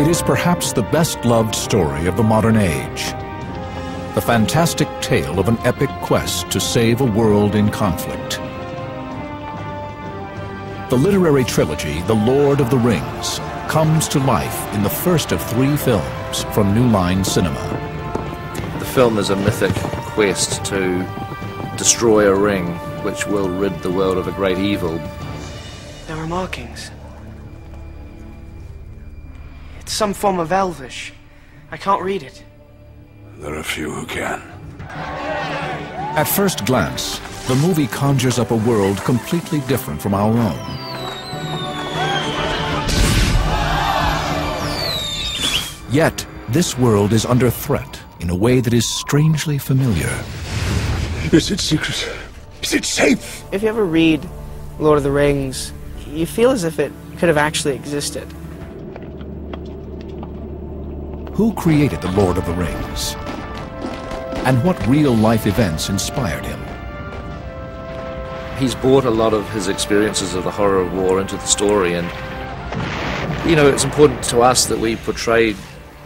It is perhaps the best-loved story of the modern age. The fantastic tale of an epic quest to save a world in conflict. The literary trilogy, The Lord of the Rings, comes to life in the first of 3 films from New Line Cinema. The film is a mythic quest to destroy a ring which will rid the world of a great evil. There are markings. It's some form of Elvish. I can't read it. There are few who can. At first glance, the movie conjures up a world completely different from our own. Yet, this world is under threat in a way that is strangely familiar. Is it secret? Is it safe? If you ever read Lord of the Rings, you feel as if it could have actually existed. Who created The Lord of the Rings? And what real-life events inspired him? He's brought a lot of his experiences of the horror of war into the story, and you know, it's important to us that we portray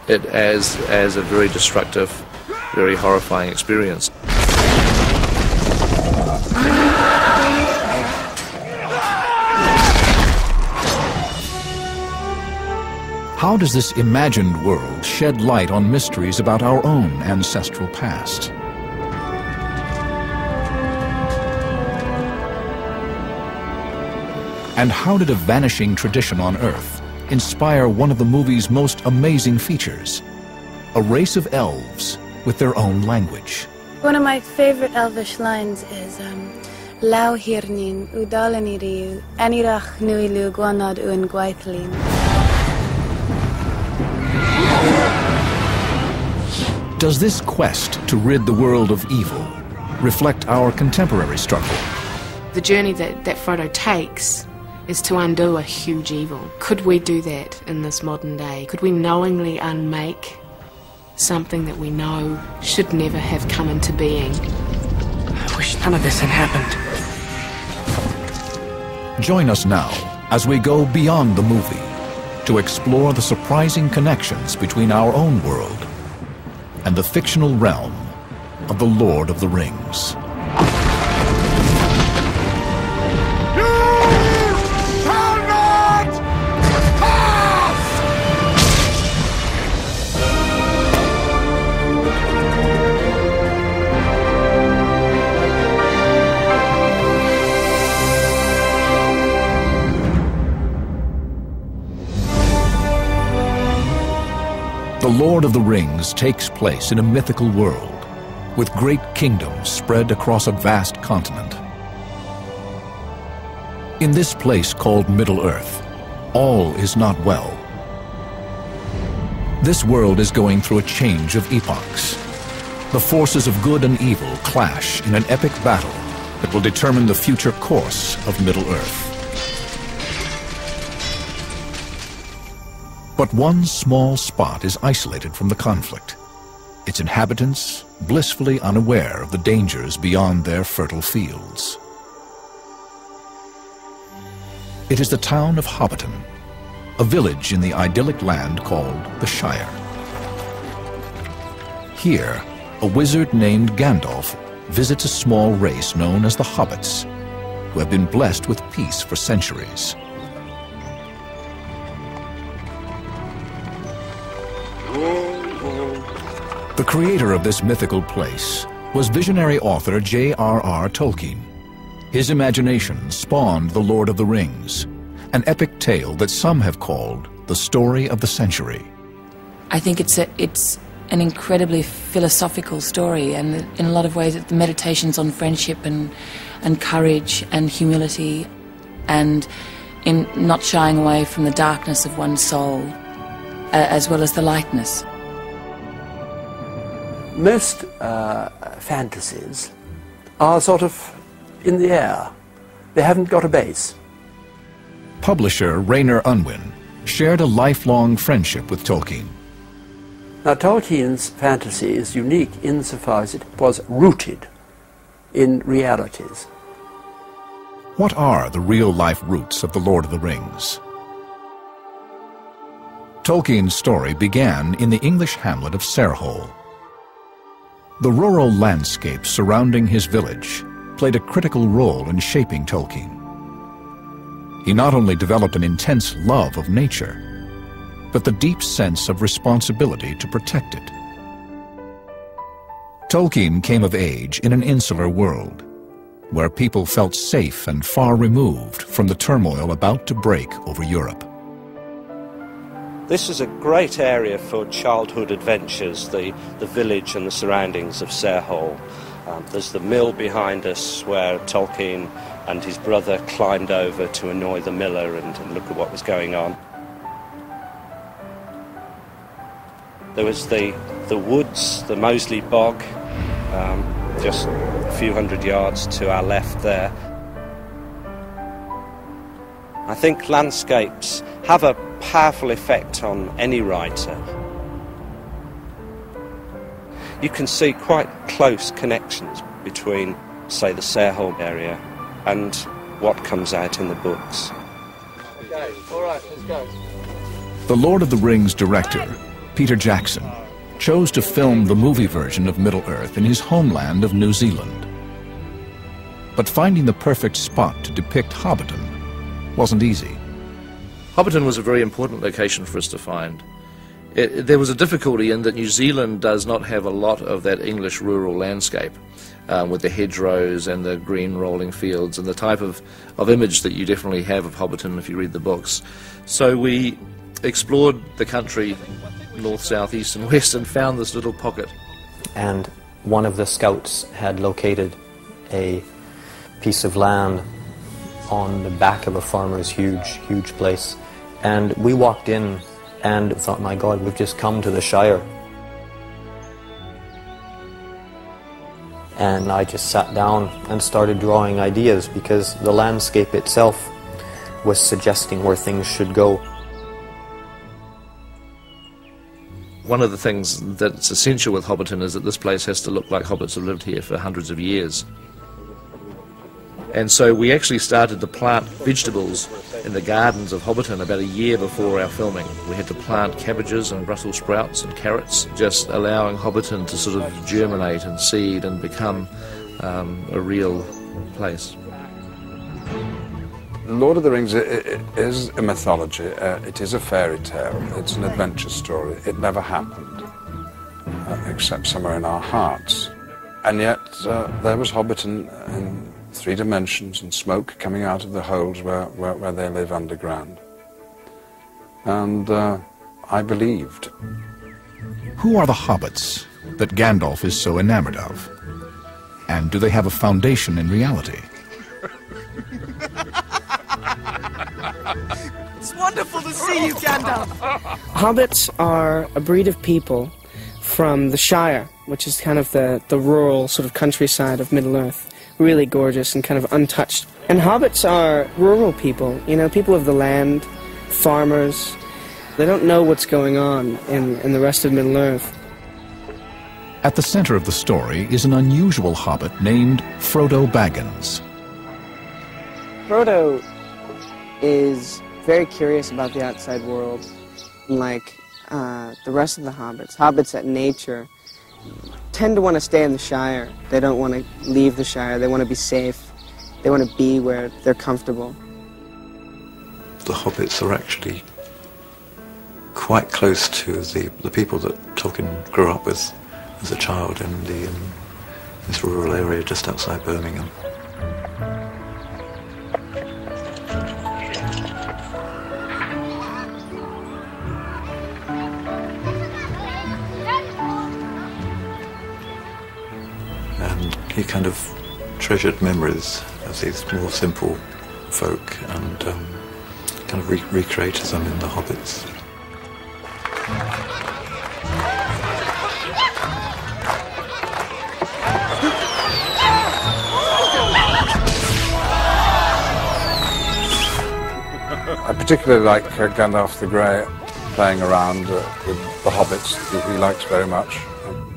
it as a very destructive, very horrifying experience. How does this imagined world shed light on mysteries about our own ancestral past? And how did a vanishing tradition on Earth inspire one of the movie's most amazing features? A race of elves with their own language. One of my favorite Elvish lines is Lau hirnin udalaniriu anirach nuilu guanad un gwaithlin. Does this quest to rid the world of evil reflect our contemporary struggle? The journey that Frodo takes is to undo a huge evil. Could we do that in this modern day? Could we knowingly unmake something that we know should never have come into being? I wish none of this had happened. Join us now as we go beyond the movie to explore the surprising connections between our own world and the fictional realm of the Lord of the Rings. The Lord of the Rings takes place in a mythical world, with great kingdoms spread across a vast continent. In this place called Middle-earth, all is not well. This world is going through a change of epochs. The forces of good and evil clash in an epic battle that will determine the future course of Middle-earth. But one small spot is isolated from the conflict, its inhabitants blissfully unaware of the dangers beyond their fertile fields. It is the town of Hobbiton, a village in the idyllic land called the Shire. Here, a wizard named Gandalf visits a small race known as the Hobbits, who have been blessed with peace for centuries. The creator of this mythical place was visionary author J.R.R. Tolkien. His imagination spawned The Lord of the Rings, an epic tale that some have called the story of the century. I think it's an incredibly philosophical story, and in a lot of ways it's meditations on friendship and courage and humility, and in not shying away from the darkness of one's soul, as well as the lightness. Most fantasies are sort of in the air. They haven't got a base. Publisher Rainer Unwin shared a lifelong friendship with Tolkien. Now, Tolkien's fantasy is unique insofar as it was rooted in realities. What are the real-life roots of The Lord of the Rings? Tolkien's story began in the English hamlet of Sarehole. The rural landscape surrounding his village played a critical role in shaping Tolkien. He not only developed an intense love of nature, but the deep sense of responsibility to protect it. Tolkien came of age in an insular world, where people felt safe and far removed from the turmoil about to break over Europe. This is a great area for childhood adventures, the village and the surroundings of Sarehole. There's the mill behind us where Tolkien and his brother climbed over to annoy the miller and look at what was going on. There was the woods, the Moseley Bog, just a few hundred yards to our left there. I think landscapes have a powerful effect on any writer. You can see quite close connections between, say, the Sarehole area and what comes out in the books. Okay, all right, let's go. The Lord of the Rings director, Peter Jackson, chose to film the movie version of Middle-earth in his homeland of New Zealand. But finding the perfect spot to depict Hobbiton wasn't easy. Hobbiton was a very important location for us to find. There was a difficulty in that New Zealand does not have a lot of that English rural landscape, with the hedgerows and the green rolling fields and the type of image that you definitely have of Hobbiton if you read the books. So we explored the country, north, south, east and west, and found this little pocket. And one of the scouts had located a piece of land on the back of a farmer's huge place. And we walked in and thought, my God, we've just come to the Shire. And I just sat down and started drawing ideas because the landscape itself was suggesting where things should go. One of the things that's essential with Hobbiton is that this place has to look like hobbits have lived here for hundreds of years. And so we actually started to plant vegetables in the gardens of Hobbiton about a year before our filming. We had to plant cabbages and Brussels sprouts and carrots, just allowing Hobbiton to sort of germinate and seed and become a real place. Lord of the Rings is a mythology, it is a fairy tale, it's an adventure story. It never happened, except somewhere in our hearts. And yet there was Hobbiton in 3 dimensions and smoke coming out of the holes where they live underground. And I believed. Who are the hobbits that Gandalf is so enamored of? And do they have a foundation in reality? It's wonderful to see you, Gandalf! Hobbits are a breed of people from the Shire, which is kind of the rural sort of countryside of Middle-earth. Really gorgeous and kind of untouched. And hobbits are rural people, you know, people of the land, farmers. They don't know what's going on in the rest of Middle-earth. At the center of the story is an unusual hobbit named Frodo Baggins. Frodo is very curious about the outside world, like the rest of the hobbits. Hobbits at nature tend to want to stay in the Shire. They don't want to leave the Shire. They want to be safe. They want to be where they're comfortable. The hobbits are actually quite close to the people that Tolkien grew up with as a child in this rural area just outside Birmingham. And he kind of treasured memories of these more simple folk and kind of recreated them in the hobbits. I particularly like Gandalf the Grey playing around with the hobbits. He likes very much,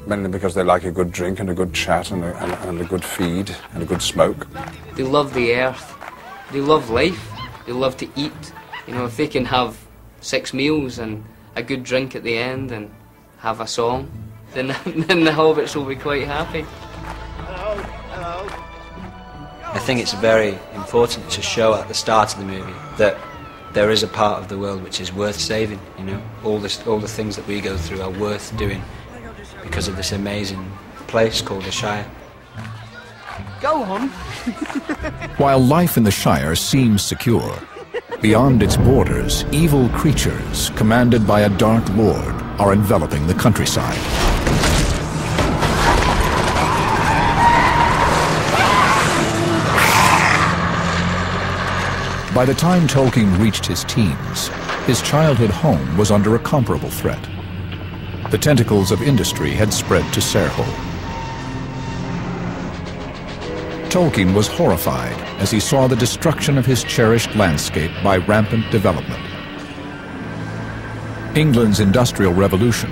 mainly because they like a good drink and a good chat and a good feed and a good smoke. They love the earth, they love life, they love to eat. You know, if they can have 6 meals and a good drink at the end and have a song, then the hobbits will be quite happy. I think it's very important to show at the start of the movie that there is a part of the world which is worth saving. You know, all the things that we go through are worth doing because of this amazing place called the Shire. Go on. While life in the Shire seems secure, beyond its borders, evil creatures, commanded by a dark lord, are enveloping the countryside. By the time Tolkien reached his teens, his childhood home was under a comparable threat. The tentacles of industry had spread to Sarehole. Tolkien was horrified as he saw the destruction of his cherished landscape by rampant development. England's Industrial Revolution,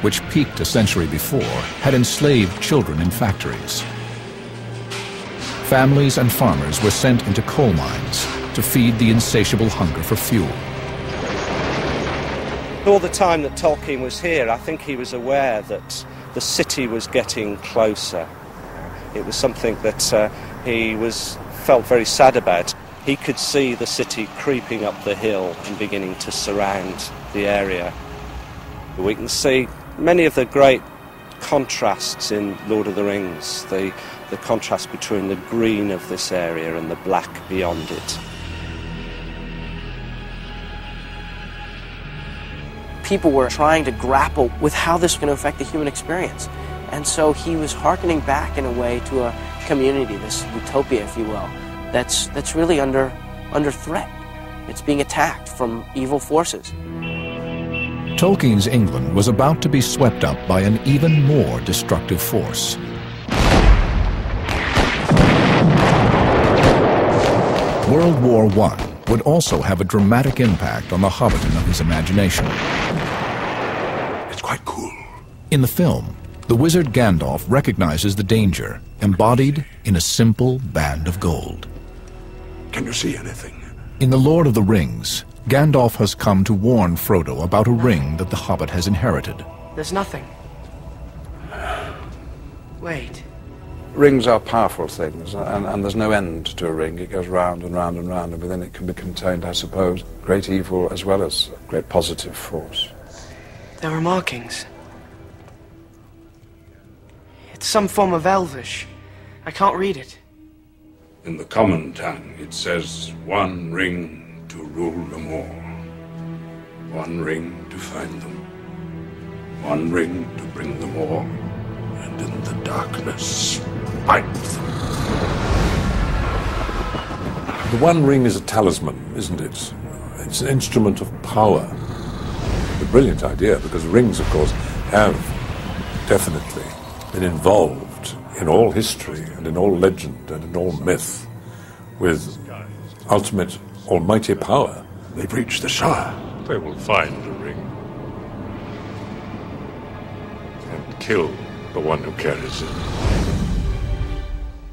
which peaked a century before, had enslaved children in factories. Families and farmers were sent into coal mines to feed the insatiable hunger for fuel. All the time that Tolkien was here, I think he was aware that the city was getting closer. It was something that he felt very sad about. He could see the city creeping up the hill and beginning to surround the area. We can see many of the great contrasts in Lord of the Rings, the contrast between the green of this area and the black beyond it. People were trying to grapple with how this was going to affect the human experience. And so he was hearkening back in a way to a community, this utopia, if you will, that's really under threat. It's being attacked from evil forces. Tolkien's England was about to be swept up by an even more destructive force. World War I would also have a dramatic impact on the Hobbiton of his imagination. It's quite cool. In the film, the wizard Gandalf recognizes the danger embodied in a simple band of gold. Can you see anything? In The Lord of the Rings, Gandalf has come to warn Frodo about a ring that the Hobbit has inherited. There's nothing. Wait. Rings are powerful things, and there's no end to a ring. It goes round and round and round, and within it can be contained, I suppose, great evil as well as great positive force. There are markings. It's some form of Elvish. I can't read it. In the common tongue, it says, one ring to rule them all. One ring to find them. One ring to bring them all. And in the darkness, fight them. The One Ring is a talisman, isn't it? It's an instrument of power. A brilliant idea, because rings, of course, have definitely been involved in all history and in all legend and in all myth with ultimate almighty power. They've reached the Shire. They will find the ring and kill the one who carries it.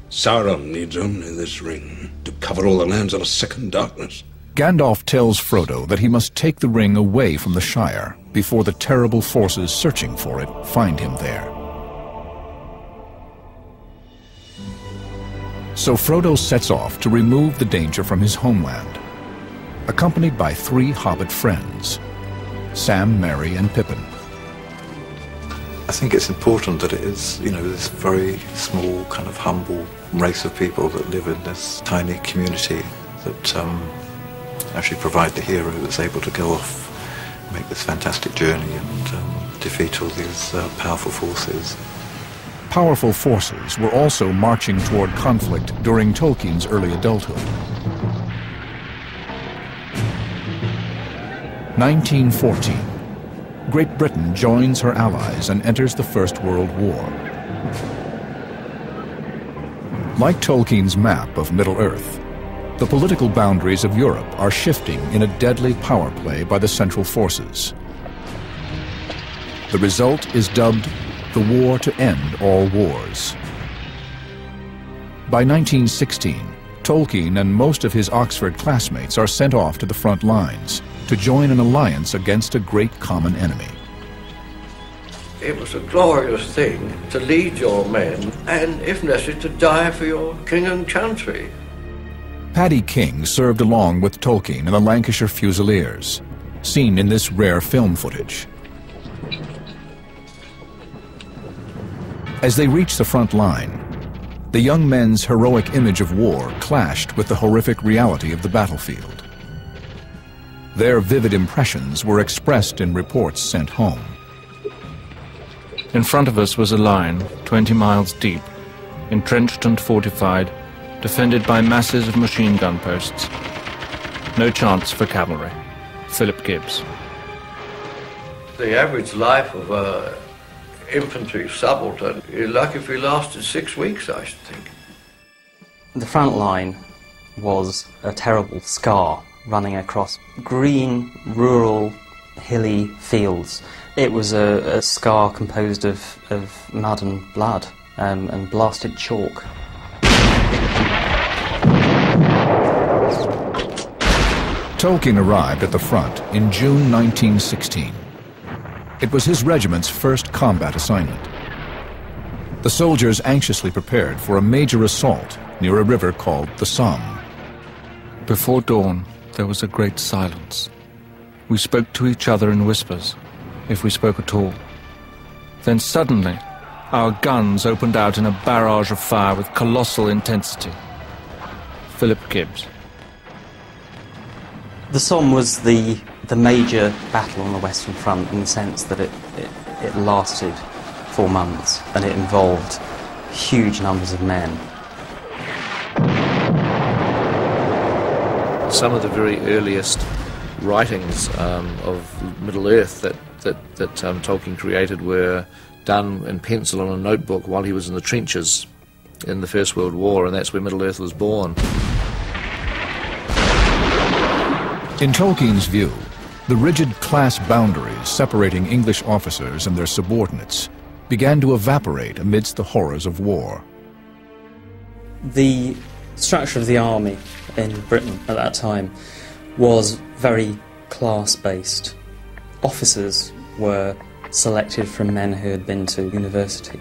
Sauron needs only this ring to cover all the lands of a second darkness. Gandalf tells Frodo that he must take the ring away from the Shire before the terrible forces searching for it find him there. So Frodo sets off to remove the danger from his homeland, accompanied by 3 Hobbit friends, Sam, Merry, and Pippin. I think it's important that it is, this very small, kind of humble race of people that live in this tiny community that actually provide the hero that's able to go off, make this fantastic journey and defeat all these powerful forces. Powerful forces were also marching toward conflict during Tolkien's early adulthood. 1914. Great Britain joins her allies and enters the First World War. Like Tolkien's map of Middle-earth, the political boundaries of Europe are shifting in a deadly power play by the Central Forces. The result is dubbed the War to End All Wars. By 1916, Tolkien and most of his Oxford classmates are sent off to the front lines to join an alliance against a great common enemy. It was a glorious thing to lead your men and, if necessary, to die for your king and country. Paddy King served along with Tolkien in the Lancashire Fusiliers, seen in this rare film footage. As they reached the front line, the young men's heroic image of war clashed with the horrific reality of the battlefield. Their vivid impressions were expressed in reports sent home. In front of us was a line 20 miles deep, entrenched and fortified, defended by masses of machine gun posts. No chance for cavalry. Philip Gibbs. The average life of an infantry subaltern, you're lucky if he lasted 6 weeks, I should think. The front line was a terrible scar running across green, rural, hilly fields. It was a scar composed of mud and blood and blasted chalk. Tolkien arrived at the front in June 1916. It was his regiment's first combat assignment. The soldiers anxiously prepared for a major assault near a river called the Somme. Before dawn, there was a great silence. We spoke to each other in whispers, if we spoke at all. Then suddenly, our guns opened out in a barrage of fire with colossal intensity. Philip Gibbs. The Somme was the major battle on the Western Front in the sense that it lasted 4 months and it involved huge numbers of men. Some of the very earliest writings of Middle-earth that Tolkien created were done in pencil on a notebook while he was in the trenches in the First World War, and that's where Middle-earth was born. In Tolkien's view, the rigid class boundaries separating English officers and their subordinates began to evaporate amidst the horrors of war. The structure of the army in Britain at that time was very class-based. Officers were selected from men who had been to university,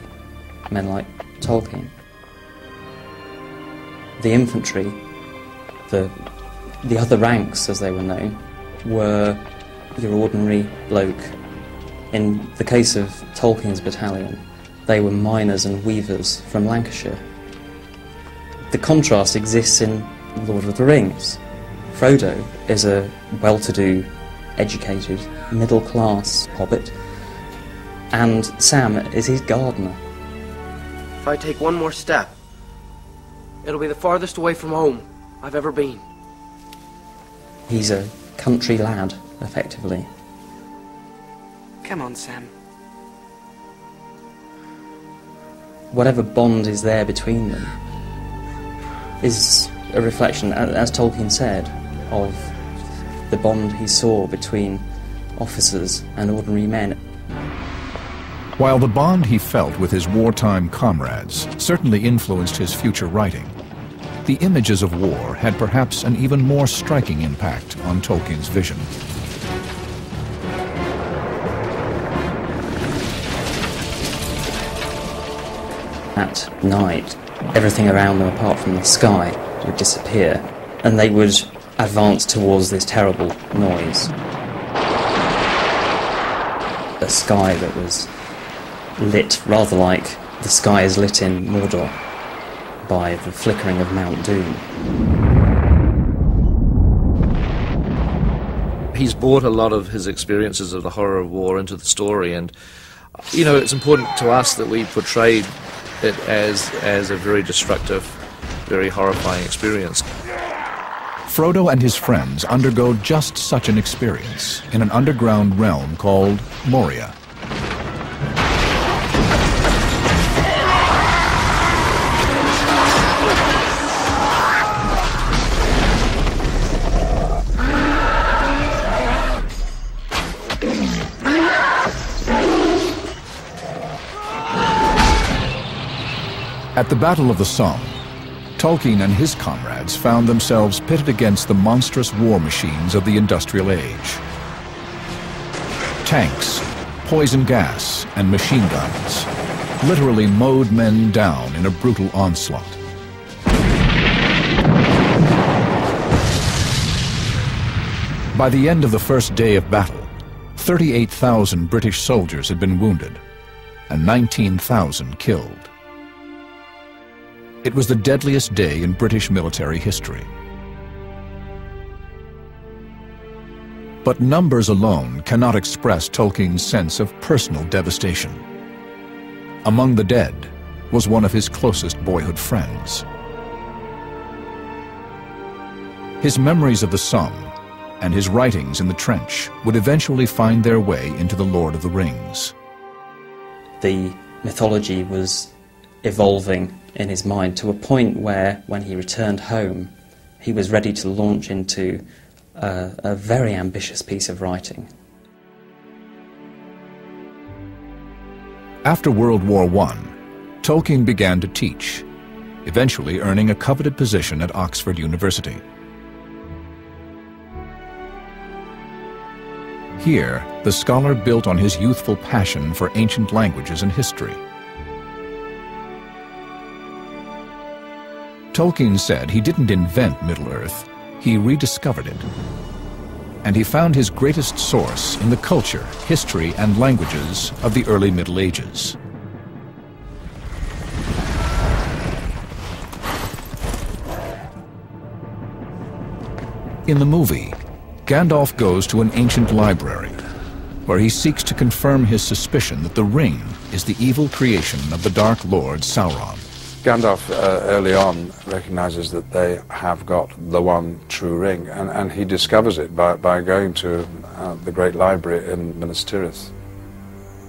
men like Tolkien. The infantry, the other ranks, as they were known, were your ordinary bloke. In the case of Tolkien's battalion, they were miners and weavers from Lancashire. The contrast exists in Lord of the Rings. Frodo is a well-to-do, educated, middle-class hobbit, and Sam is his gardener. If I take one more step, it'll be the farthest away from home I've ever been. He's a country lad, effectively. Come on, Sam. Whatever bond is there between them is a reflection, as Tolkien said, of the bond he saw between officers and ordinary men. While the bond he felt with his wartime comrades certainly influenced his future writing, the images of war had perhaps an even more striking impact on Tolkien's vision. At night, everything around them apart from the sky would disappear, and they would advance towards this terrible noise. A sky that was lit rather like the sky is lit in Mordor by the flickering of Mount Doom. He's brought a lot of his experiences of the horror of war into the story, and you know, it's important to us that we portrayed it as a very destructive, very horrifying experience. Frodo and his friends undergo just such an experience in an underground realm called Moria. At the Battle of the Somme, Tolkien and his comrades found themselves pitted against the monstrous war machines of the Industrial Age. Tanks, poison gas, and machine guns literally mowed men down in a brutal onslaught. By the end of the first day of battle, 38,000 British soldiers had been wounded and 19,000 killed. It was the deadliest day in British military history. But numbers alone cannot express Tolkien's sense of personal devastation. Among the dead was one of his closest boyhood friends. His memories of the Somme and his writings in the trench would eventually find their way into The Lord of the Rings. The mythology was evolving in his mind to a point where, when he returned home, he was ready to launch into a very ambitious piece of writing. After World War I, Tolkien began to teach, eventually earning a coveted position at Oxford University. Here, the scholar built on his youthful passion for ancient languages and history. Tolkien said he didn't invent Middle-earth, he rediscovered it. And he found his greatest source in the culture, history, and languages of the early Middle Ages. In the movie, Gandalf goes to an ancient library, where he seeks to confirm his suspicion that the ring is the evil creation of the Dark Lord Sauron. Gandalf early on recognizes that they have got the one true ring, and he discovers it by going to the great library in Minas Tirith,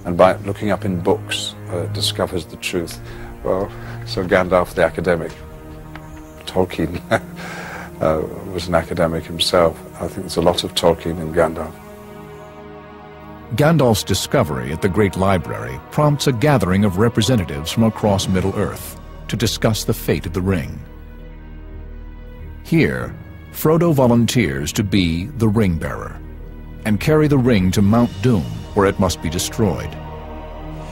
and by looking up in books discovers the truth. Well, so Gandalf the academic, Tolkien was an academic himself. I think there's a lot of Tolkien in Gandalf. Gandalf's discovery at the Great Library prompts a gathering of representatives from across Middle-earth to discuss the fate of the ring. Here, Frodo volunteers to be the ring-bearer and carry the ring to Mount Doom, where it must be destroyed.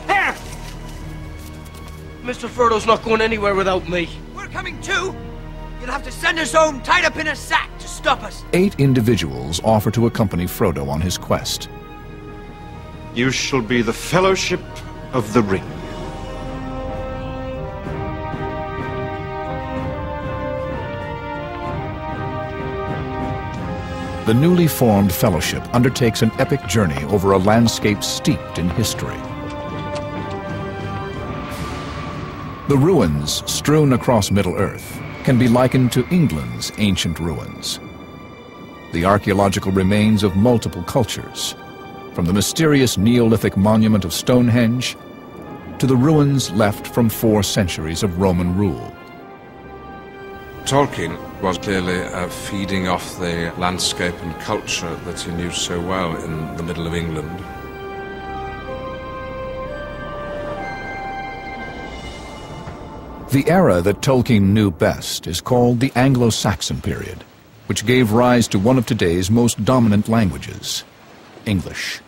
Here! Mr. Frodo's not going anywhere without me. We're coming too! You'll have to send us home tied up in a sack to stop us. 8 individuals offer to accompany Frodo on his quest. You shall be the Fellowship of the Ring. The newly formed fellowship undertakes an epic journey over a landscape steeped in history. The ruins strewn across Middle-earth can be likened to England's ancient ruins. The archaeological remains of multiple cultures, from the mysterious Neolithic monument of Stonehenge to the ruins left from 4 centuries of Roman rule. Tolkien was clearly feeding off the landscape and culture that he knew so well in the middle of England. The era that Tolkien knew best is called the Anglo-Saxon period, which gave rise to one of today's most dominant languages, English.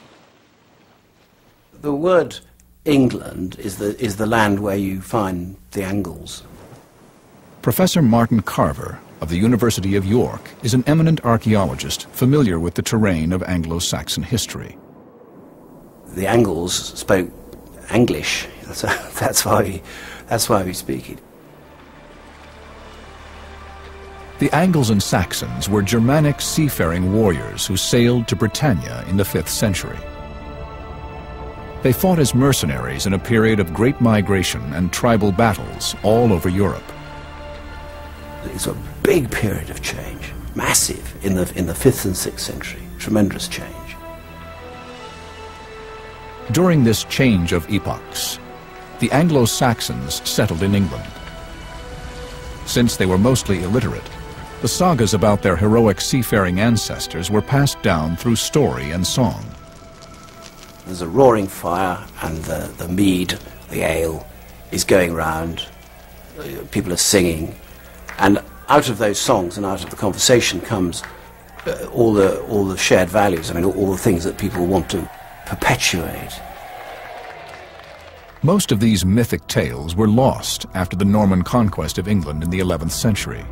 The word England is the land where you find the Angles. Professor Martin Carver of the University of York is an eminent archaeologist familiar with the terrain of Anglo-Saxon history. The Angles spoke English. That's why we speak it. The Angles and Saxons were Germanic seafaring warriors who sailed to Britannia in the 5th century. They fought as mercenaries in a period of great migration and tribal battles all over Europe. It's a big period of change, massive, in the 5th and 6th century, tremendous change. During this change of epochs, the Anglo-Saxons settled in England. Since they were mostly illiterate, the sagas about their heroic seafaring ancestors were passed down through story and song. There's a roaring fire, and the mead, the ale, is going round. People are singing. And out of those songs and out of the conversation comes all the shared values, I mean, all the things that people want to perpetuate. Most of these mythic tales were lost after the Norman conquest of England in the 11th century.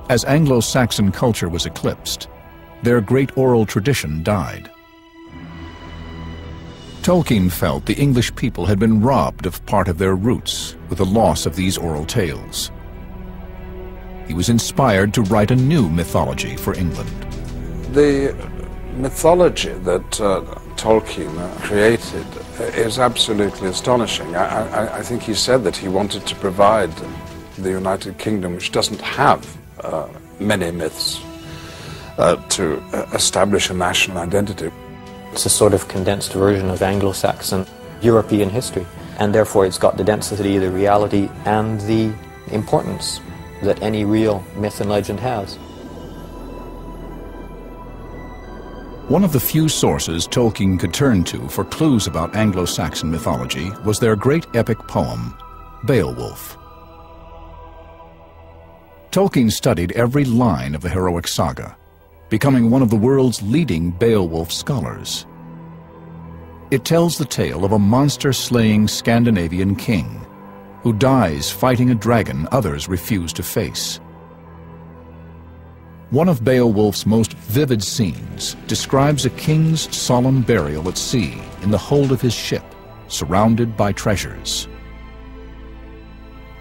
As Anglo-Saxon culture was eclipsed, their great oral tradition died. Tolkien felt the English people had been robbed of part of their roots with the loss of these oral tales. He was inspired to write a new mythology for England. The mythology that Tolkien created is absolutely astonishing. I think he said that he wanted to provide the United Kingdom, which doesn't have many myths, to establish a national identity. It's a sort of condensed version of Anglo-Saxon European history, and therefore it's got the density, the reality, and the importance that any real myth and legend has. One of the few sources Tolkien could turn to for clues about Anglo-Saxon mythology was their great epic poem, Beowulf. Tolkien studied every line of the heroic saga, becoming one of the world's leading Beowulf scholars. It tells the tale of a monster-slaying Scandinavian king who dies fighting a dragon others refuse to face. One of Beowulf's most vivid scenes describes a king's solemn burial at sea in the hold of his ship, surrounded by treasures.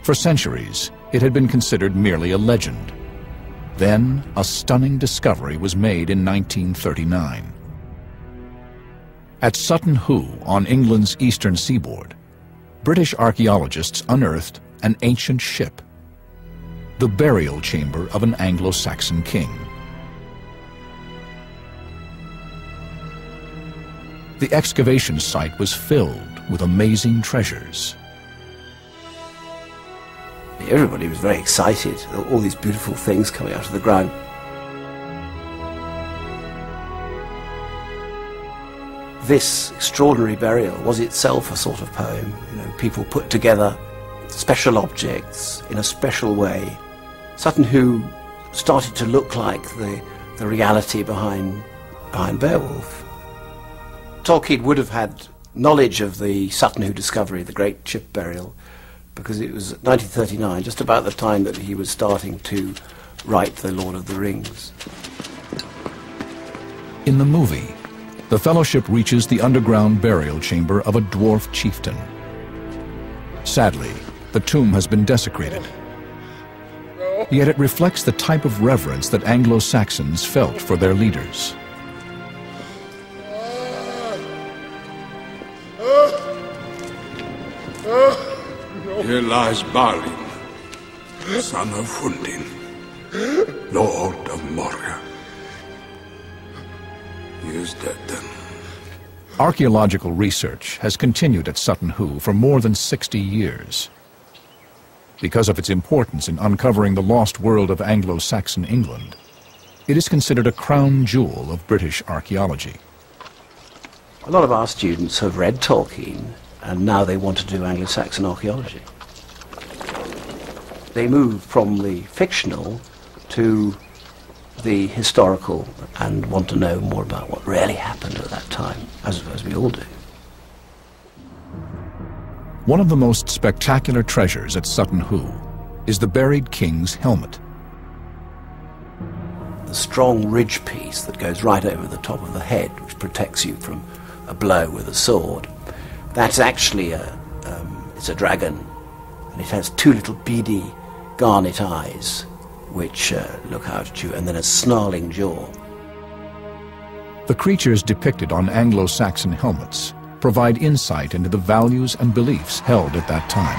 For centuries, it had been considered merely a legend. Then, a stunning discovery was made in 1939. At Sutton Hoo, on England's eastern seaboard, British archaeologists unearthed an ancient ship, the burial chamber of an Anglo-Saxon king. The excavation site was filled with amazing treasures. Everybody was very excited, all these beautiful things coming out of the ground. This extraordinary burial was itself a sort of poem. You know, people put together special objects in a special way. Sutton Hoo started to look like the reality behind Beowulf. Tolkien would have had knowledge of the Sutton Hoo discovery, the great ship burial, because it was 1939, just about the time that he was starting to write The Lord of the Rings. In the movie, the Fellowship reaches the underground burial chamber of a dwarf chieftain. Sadly, the tomb has been desecrated. Yet it reflects the type of reverence that Anglo-Saxons felt for their leaders. Here lies Balin, son of Hundin, Lord of Moria. He is dead then. Archaeological research has continued at Sutton Hoo for more than 60 years. Because of its importance in uncovering the lost world of Anglo-Saxon England, it is considered a crown jewel of British archaeology. A lot of our students have read Tolkien, and now they want to do Anglo-Saxon archaeology. They move from the fictional to the historical and want to know more about what really happened at that time, as we all do. One of the most spectacular treasures at Sutton Hoo is the buried king's helmet. The strong ridge piece that goes right over the top of the head, which protects you from a blow with a sword, that's actually it's a dragon, and it has two little beady garnet eyes which look out at you, and then a snarling jaw. The creatures depicted on Anglo-Saxon helmets provide insight into the values and beliefs held at that time.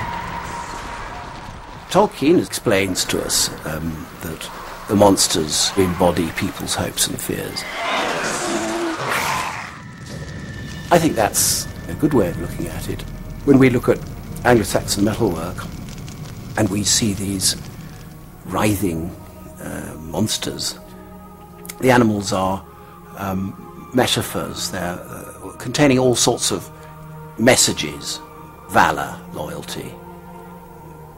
Tolkien explains to us that the monsters embody people's hopes and fears. I think that's a good way of looking at it. When we look at Anglo-Saxon metalwork and we see these writhing monsters, the animals are metaphors. They're containing all sorts of messages: valor, loyalty,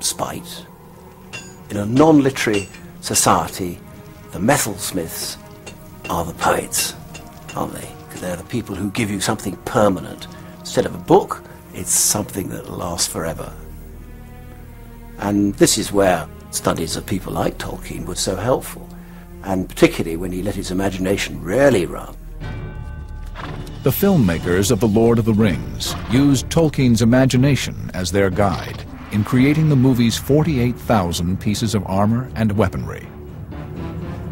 spite, In a non-literary society, the metalsmiths are the poets, aren't they? Because they're the people who give you something permanent. Instead of a book, it's something that lasts forever. And this is where studies of people like Tolkien were so helpful, and particularly when he let his imagination really run. The filmmakers of The Lord of the Rings used Tolkien's imagination as their guide in creating the movie's 48,000 pieces of armor and weaponry.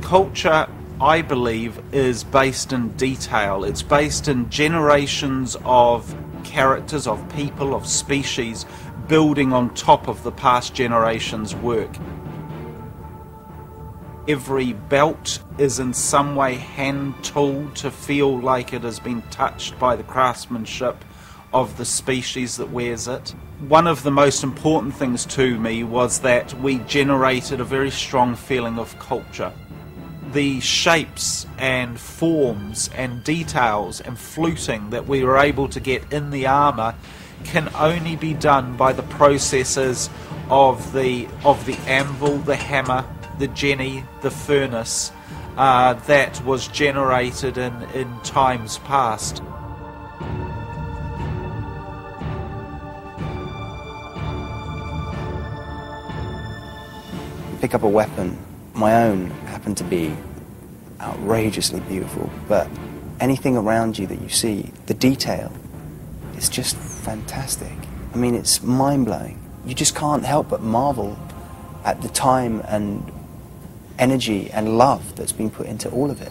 Culture, I believe, is based in detail. It's based in generations of characters, of people, of species, building on top of the past generation's work. Every belt is in some way hand-tooled to feel like it has been touched by the craftsmanship of the species that wears it. One of the most important things to me was that we generated a very strong feeling of culture. The shapes and forms and details and fluting that we were able to get in the armour can only be done by the processes of the anvil, the hammer, the jenny, the furnace that was generated in times past. Pick up a weapon. My own happened to be outrageously beautiful, but anything around you that you see, the detail, it's just fantastic. I mean, it's mind-blowing. You just can't help but marvel at the time and energy and love that's been put into all of it.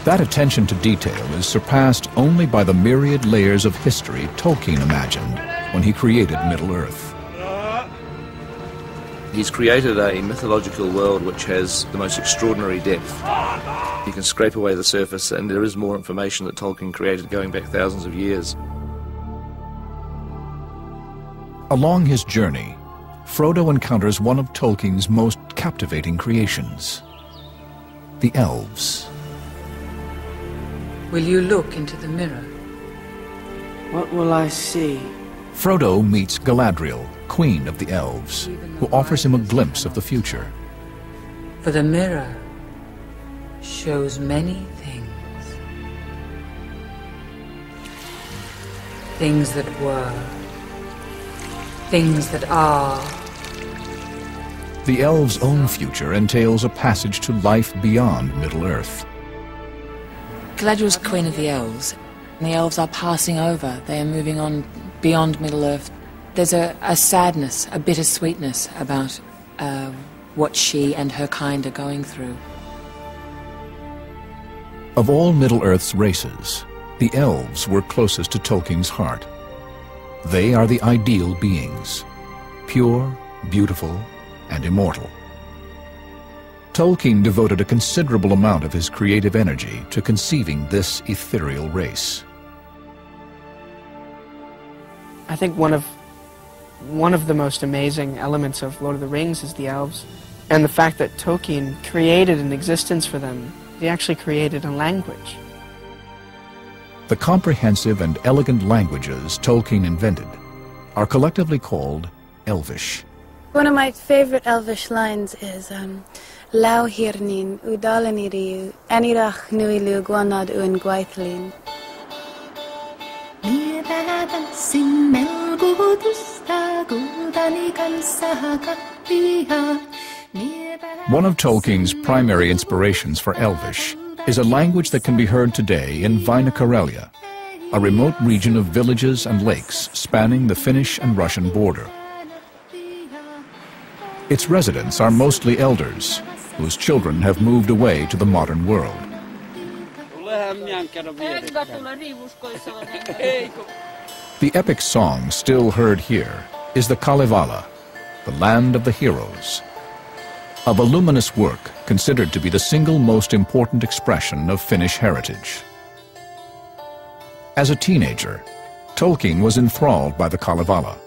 That attention to detail is surpassed only by the myriad layers of history Tolkien imagined when he created Middle-earth. He's created a mythological world which has the most extraordinary depth. You can scrape away the surface and there is more information that Tolkien created going back thousands of years. Along his journey, Frodo encounters one of Tolkien's most captivating creations, the elves. Will you look into the mirror? What will I see? Frodo meets Galadriel, queen of the elves, who offers him a glimpse of the future. For the mirror shows many things. Things that were, things that are. The elves' own future entails a passage to life beyond Middle-earth. Galadriel's queen of the elves, and the elves are passing over. They are moving on beyond Middle-earth. There's a sadness, a bittersweetness about what she and her kind are going through. Of all Middle-earth's races, the elves were closest to Tolkien's heart. They are the ideal beings, pure, beautiful, and immortal. Tolkien devoted a considerable amount of his creative energy to conceiving this ethereal race. I think one of the most amazing elements of Lord of the Rings is the elves, and the fact that Tolkien created an existence for them. He actually created a language. The comprehensive and elegant languages Tolkien invented are collectively called Elvish. One of my favorite Elvish lines is Lau hirnin udalaniriu anirach nuilu guanad un gwaithlin. One of Tolkien's primary inspirations for Elvish is a language that can be heard today in Väinö Karelia, a remote region of villages and lakes spanning the Finnish and Russian border. Its residents are mostly elders, whose children have moved away to the modern world. The epic song still heard here is the Kalevala, the land of the heroes, a voluminous work considered to be the single most important expression of Finnish heritage. As a teenager, Tolkien was enthralled by the Kalevala.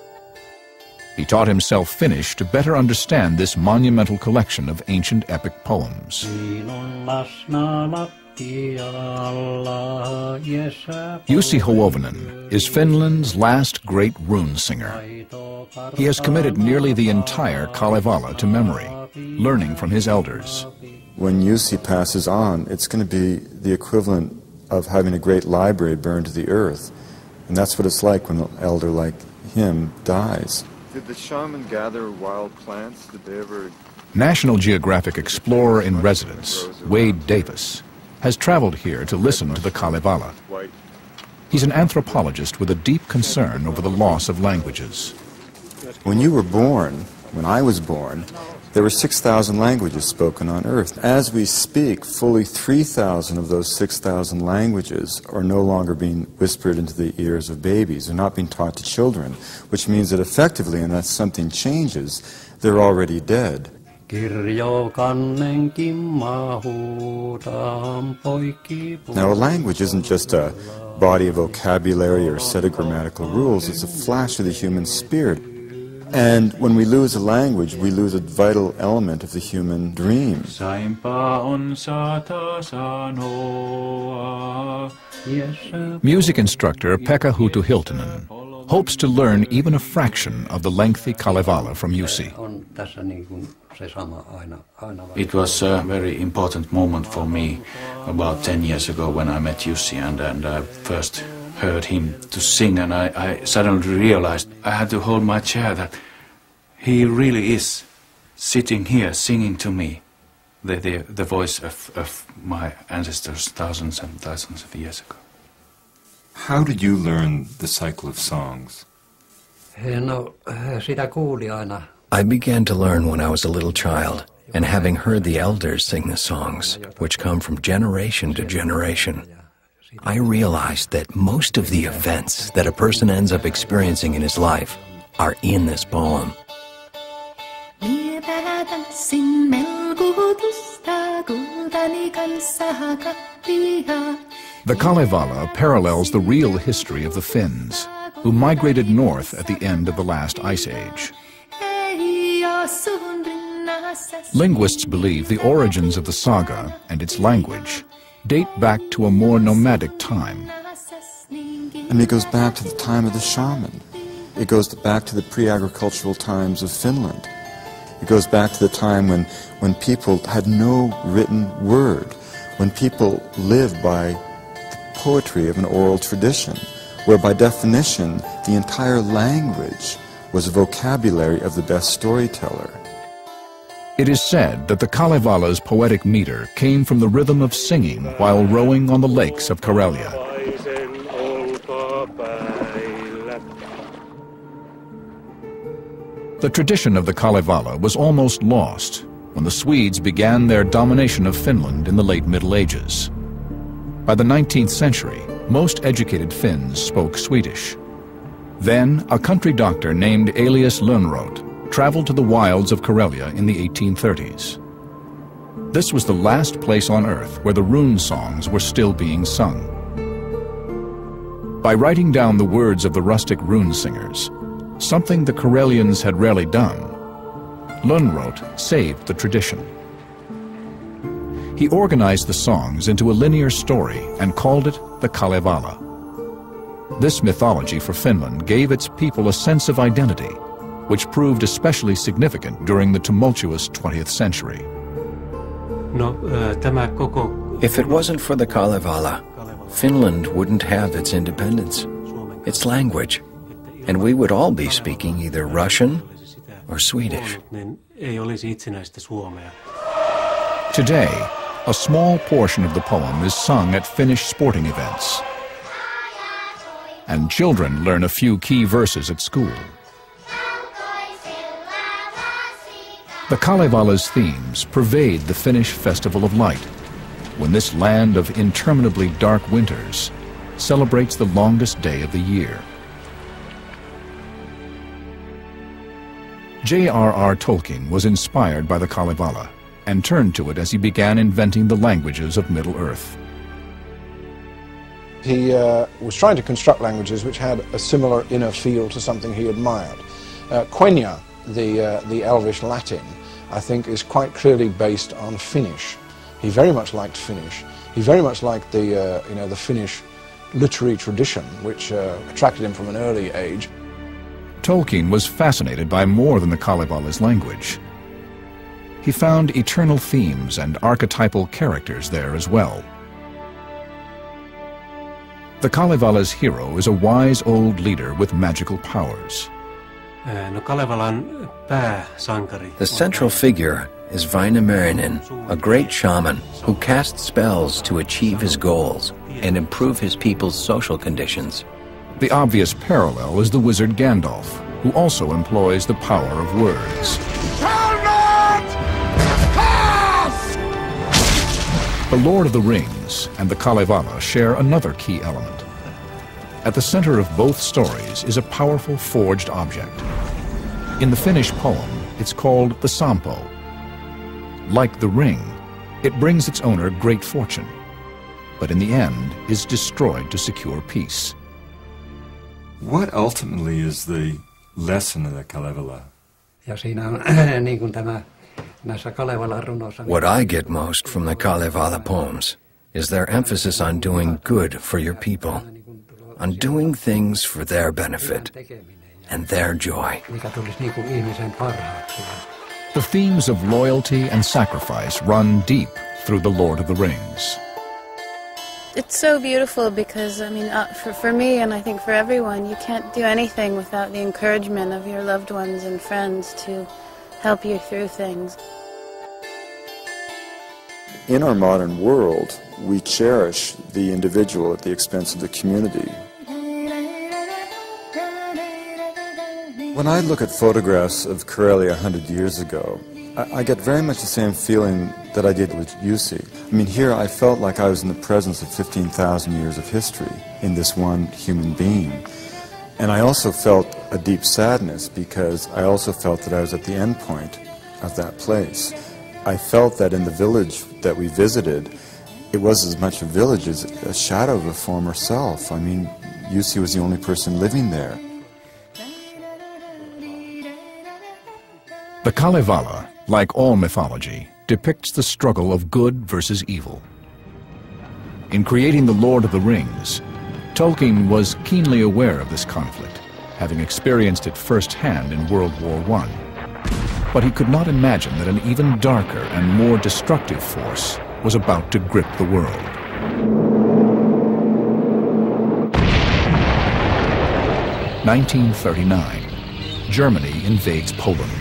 He taught himself Finnish to better understand this monumental collection of ancient epic poems. Jussi Huovinen is Finland's last great rune singer. He has committed nearly the entire Kalevala to memory, learning from his elders. When Jussi passes on, it's going to be the equivalent of having a great library burned to the earth. And that's what it's like when an elder like him dies. Did the shaman gather wild plants? Did they ever... National Geographic explorer in residence, Wade Davis, has traveled here to listen to the Kalevala. He's an anthropologist with a deep concern over the loss of languages. When you were born, when I was born, there were 6,000 languages spoken on Earth. As we speak, fully 3,000 of those 6,000 languages are no longer being whispered into the ears of babies. They're not being taught to children, which means that effectively, unless something changes, they're already dead. Now, a language isn't just a body of vocabulary or a set of grammatical rules. It's a flash of the human spirit. And when we lose a language, we lose a vital element of the human dream. Music instructor Pekka Hutu Hiltunen hopes to learn even a fraction of the lengthy Kalevala from Jussi. It was a very important moment for me about 10 years ago when I met Jussi and I first heard him to sing, and I suddenly realized I had to hold my chair, that he really is sitting here singing to me the voice of my ancestors thousands and thousands of years ago. How did you learn the cycle of songs? I began to learn when I was a little child, and having heard the elders sing the songs, which come from generation to generation, I realized that most of the events that a person ends up experiencing in his life are in this poem. The Kalevala parallels the real history of the Finns, who migrated north at the end of the last ice age. Linguists believe the origins of the saga and its language date back to a more nomadic time. And it goes back to the time of the shaman. It goes back to the pre-agricultural times of Finland. It goes back to the time when people had no written word, when people lived by the poetry of an oral tradition, where by definition the entire language was a vocabulary of the best storyteller. It is said that the Kalevala's poetic meter came from the rhythm of singing while rowing on the lakes of Karelia. The tradition of the Kalevala was almost lost when the Swedes began their domination of Finland in the late Middle Ages. By the 19th century, most educated Finns spoke Swedish. Then, a country doctor named Elias Lönnrot traveled to the wilds of Karelia in the 1830s. This was the last place on earth where the rune songs were still being sung. By writing down the words of the rustic rune singers, something the Karelians had rarely done, Lönnrot saved the tradition. He organized the songs into a linear story and called it the Kalevala. This mythology for Finland gave its people a sense of identity, which proved especially significant during the tumultuous 20th century. If it wasn't for the Kalevala, Finland wouldn't have its independence, its language, and we would all be speaking either Russian or Swedish. Today, a small portion of the poem is sung at Finnish sporting events, and children learn a few key verses at school. The Kalevala's themes pervade the Finnish Festival of Light, when this land of interminably dark winters celebrates the longest day of the year. J.R.R. Tolkien was inspired by the Kalevala and turned to it as he began inventing the languages of Middle-earth. He was trying to construct languages which had a similar inner feel to something he admired. Quenya, the Elvish Latin, I think is quite clearly based on Finnish. He very much liked Finnish, He very much liked the, the Finnish literary tradition, which attracted him from an early age. Tolkien was fascinated by more than the Kalevala's language. He found eternal themes and archetypal characters there as well. The Kalevala's hero is a wise old leader with magical powers. The central figure is Vainamarinen, a great shaman who casts spells to achieve his goals and improve his people's social conditions. The obvious parallel is the wizard Gandalf, who also employs the power of words. The Lord of the Rings and the Kalevala share another key element. At the center of both stories is a powerful forged object. In the Finnish poem, it's called the Sampo. Like the ring, it brings its owner great fortune, but in the end is destroyed to secure peace. What ultimately is the lesson of the Kalevala? What I get most from the Kalevala poems is their emphasis on doing good for your people, on doing things for their benefit and their joy. The themes of loyalty and sacrifice run deep through The Lord of the Rings. It's so beautiful because, I mean, for me and I think for everyone, you can't do anything without the encouragement of your loved ones and friends to help you through things. In our modern world, we cherish the individual at the expense of the community. When I look at photographs of Karelia 100 years ago, I get very much the same feeling that I did with Jussi. I mean, here I felt like I was in the presence of 15,000 years of history in this one human being. And I also felt a deep sadness because I also felt that I was at the end point of that place. I felt that in the village that we visited, it was as much a village as a shadow of a former self. I mean, Jussi was the only person living there. The Kalevala, like all mythology, depicts the struggle of good versus evil. In creating The Lord of the Rings, Tolkien was keenly aware of this conflict, having experienced it firsthand in World War I. But he could not imagine that an even darker and more destructive force was about to grip the world. (1939). Germany invades Poland.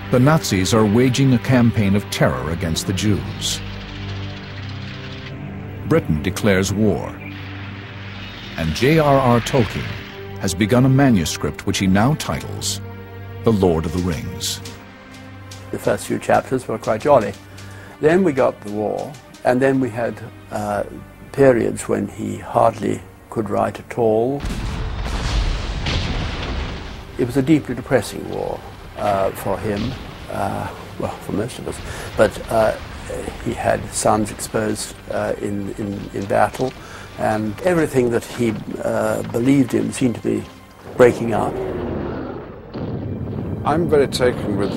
The Nazis are waging a campaign of terror against the Jews. Britain declares war, and J.R.R. Tolkien has begun a manuscript which he now titles The Lord of the Rings. The first few chapters were quite jolly. Then we got the war, and then we had periods when he hardly could write at all. It was a deeply depressing war for him, well, for most of us, but he had sons exposed in battle, and everything that he believed in seemed to be breaking up. I'm very taken with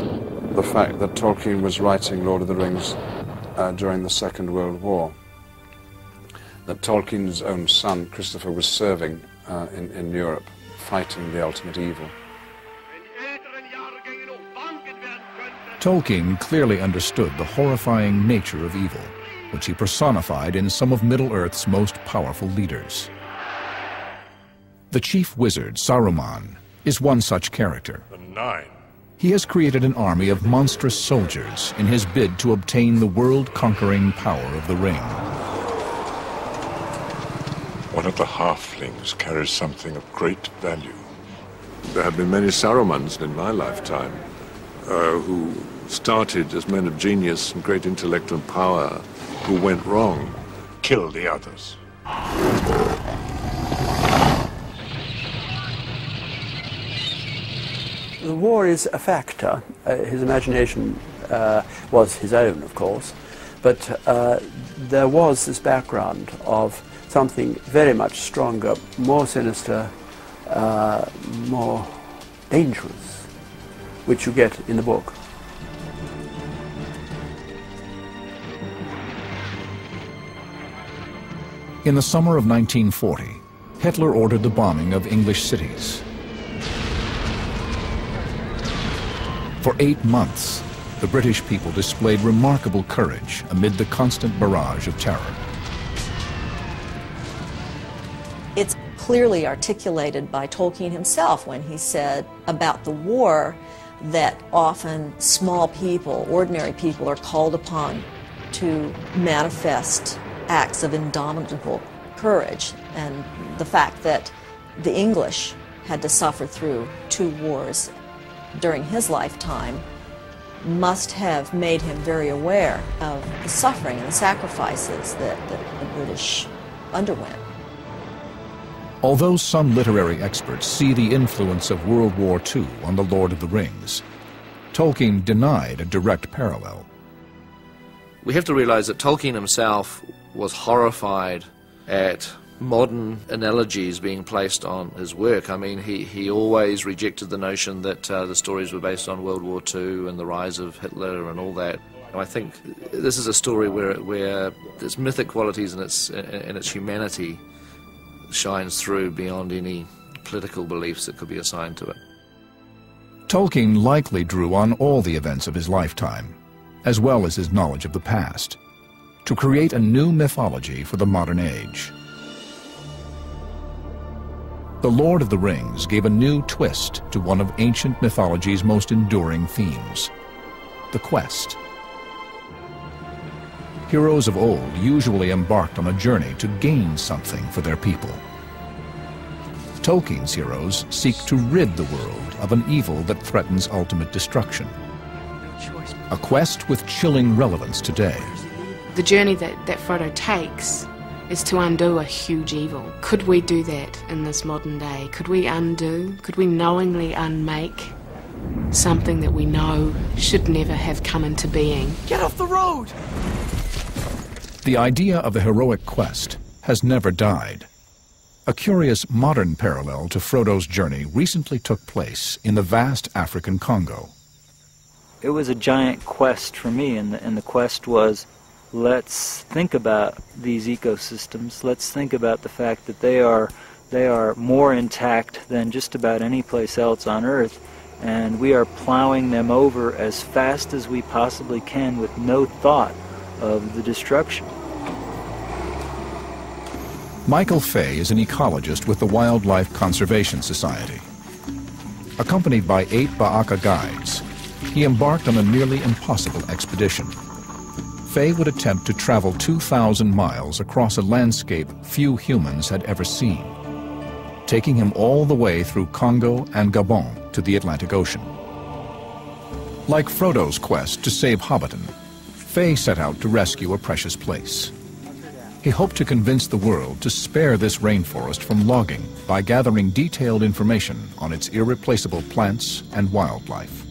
the fact that Tolkien was writing Lord of the Rings during the Second World War. That Tolkien's own son, Christopher, was serving in Europe, fighting the ultimate evil. Tolkien clearly understood the horrifying nature of evil, which he personified in some of Middle-earth's most powerful leaders. The chief wizard, Saruman, is one such character. The Nine. He has created an army of monstrous soldiers in his bid to obtain the world-conquering power of the ring. One of the halflings carries something of great value. There have been many Sarumans in my lifetime who started as men of genius and great intellect and power, who went wrong, killed the others. The war is a factor. His imagination was his own, of course, but there was this background of something very much stronger, more sinister, more dangerous, which you get in the book. In the summer of 1940, Hitler ordered the bombing of English cities. For 8 months, the British people displayed remarkable courage amid the constant barrage of terror. It's clearly articulated by Tolkien himself when he said about the war that often small people, ordinary people, are called upon to manifest acts of indomitable courage, and the fact that the English had to suffer through 2 wars during his lifetime must have made him very aware of the suffering and the sacrifices that the British underwent. Although some literary experts see the influence of World War II on The Lord of the Rings, Tolkien denied a direct parallel. We have to realize that Tolkien himself was horrified at modern analogies being placed on his work. I mean, he always rejected the notion that the stories were based on World War II and the rise of Hitler and all that. I think this is a story where its mythic qualities and its humanity shines through beyond any political beliefs that could be assigned to it. Tolkien likely drew on all the events of his lifetime, as well as his knowledge of the past, to create a new mythology for the modern age. The Lord of the Rings gave a new twist to one of ancient mythology's most enduring themes, the quest. Heroes of old usually embarked on a journey to gain something for their people. Tolkien's heroes seek to rid the world of an evil that threatens ultimate destruction. A quest with chilling relevance today. The journey that Frodo takes is to undo a huge evil. Could we do that in this modern day? Could we knowingly unmake something that we know should never have come into being? Get off the road! The idea of the heroic quest has never died. A curious modern parallel to Frodo's journey recently took place in the vast African Congo. It was a giant quest for me, and the quest was, let's think about these ecosystems. Let's think about the fact that they are more intact than just about any place else on Earth, and we are plowing them over as fast as we possibly can with no thought of the destruction. Michael Fay is an ecologist with the Wildlife Conservation Society. Accompanied by 8 Ba'aka guides, he embarked on a nearly impossible expedition. Fay would attempt to travel 2,000 miles across a landscape few humans had ever seen, taking him all the way through Congo and Gabon to the Atlantic Ocean. Like Frodo's quest to save Hobbiton, Fay set out to rescue a precious place. He hoped to convince the world to spare this rainforest from logging by gathering detailed information on its irreplaceable plants and wildlife.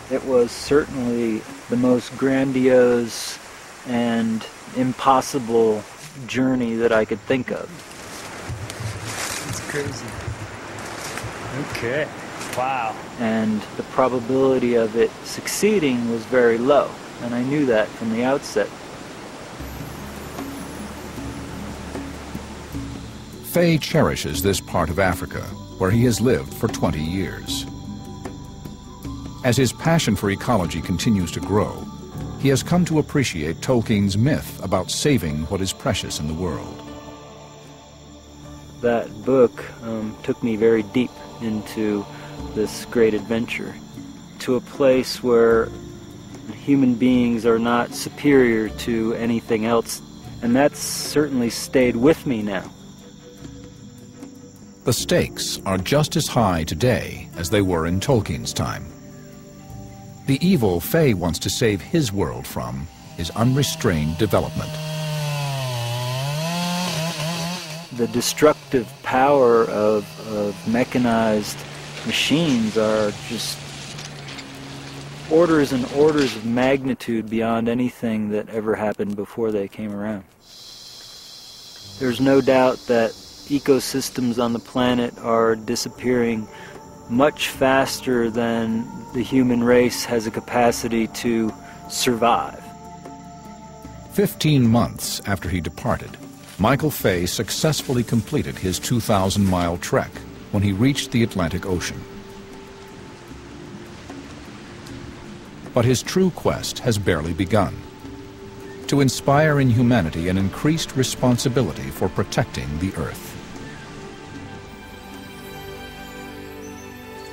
It was certainly the most grandiose and impossible journey that I could think of. It's crazy. Okay. Wow. And the probability of it succeeding was very low, and I knew that from the outset. Fay cherishes this part of Africa, where he has lived for 20 years. As his passion for ecology continues to grow, he has come to appreciate Tolkien's myth about saving what is precious in the world. That book took me very deep into this great adventure, to a place where human beings are not superior to anything else, and that's certainly stayed with me now. The stakes are just as high today as they were in Tolkien's time. The evil Fay wants to save his world from is unrestrained development. The destructive power of mechanized machines are just orders and orders of magnitude beyond anything that ever happened before they came around. There's no doubt that ecosystems on the planet are disappearing much faster than the human race has a capacity to survive. 15 months after he departed, Michael Fay successfully completed his 2,000-mile trek when he reached the Atlantic Ocean. But his true quest has barely begun: to inspire in humanity an increased responsibility for protecting the Earth.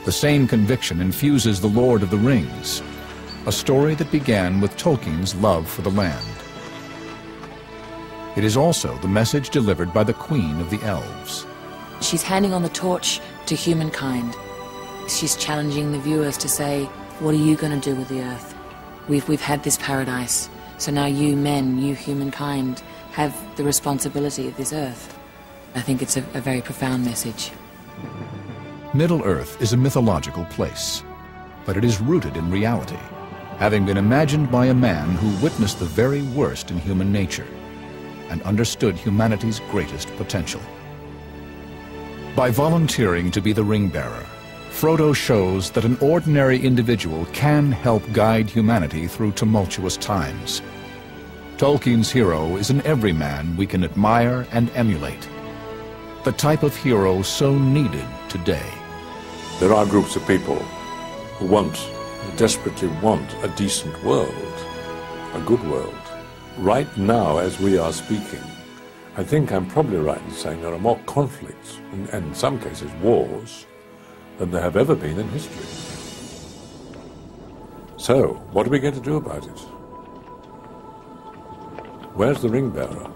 The same conviction infuses The Lord of the Rings, a story that began with Tolkien's love for the land. It is also the message delivered by the Queen of the Elves. She's handing on the torch to humankind. She's challenging the viewers to say, what are you going to do with the Earth? We've had this paradise, so now you men, you humankind, have the responsibility of this Earth. I think it's a very profound message. Middle-earth is a mythological place, but it is rooted in reality, having been imagined by a man who witnessed the very worst in human nature and understood humanity's greatest potential. By volunteering to be the ring-bearer, Frodo shows that an ordinary individual can help guide humanity through tumultuous times. Tolkien's hero is an everyman we can admire and emulate, the type of hero so needed today. There are groups of people who desperately want a decent world, a good world. Right now, as we are speaking, I think I'm probably right in saying there are more conflicts, and in some cases wars, than there have ever been in history. So, what are we going to do about it? Where's the ring bearer?